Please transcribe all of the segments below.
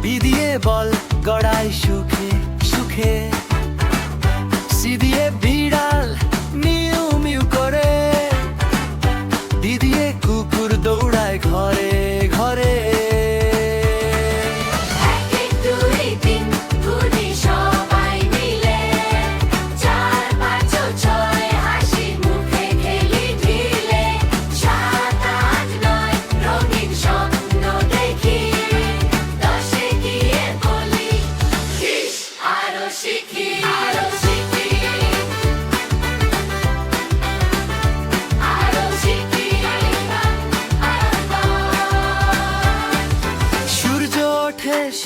B দিয়ে বল গড়াই সুখে সুখে, সি দিয়ে বিড়াল মিউ মিউ করে, ডি দিয়ে কুকুর দৌড়ায় ঘরে ঘরে।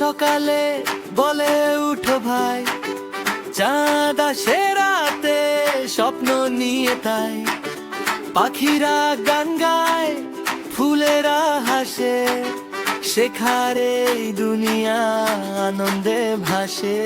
সকালে বলে উঠো ভাই, চাঁদ আসে রাতে স্বপ্ন নিয়ে তাই। পাখিরা গান গায়, ফুলেরা হাসে, শেখার এই দুনিয়া আনন্দে ভাসে।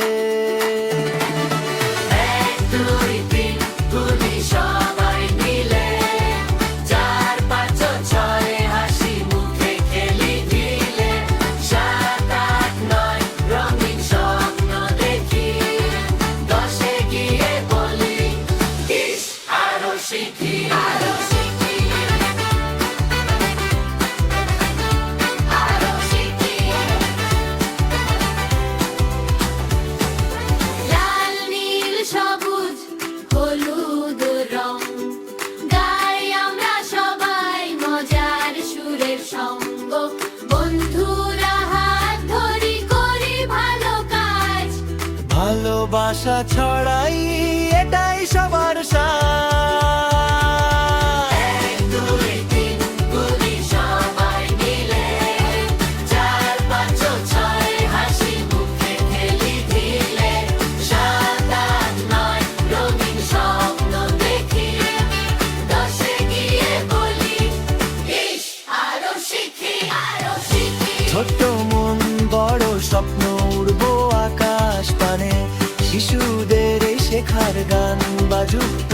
ভালোবাসা ছড়াই এটাই সবার সাথ। 1 2 3 গুলি সবাই মিলে, 4 5 6 হাসি মুখে খেলি ঢিলে, 7 8 9 রঙিন স্বপ্ন দেখি, 10 গিয়ে বলি ইস আরো শিখি আরো শিখি। ছোট্ট মন বড় স্বপ্ন, উড়বো আকাশ পানে, শিশুদের এই শেখার গান বাজুক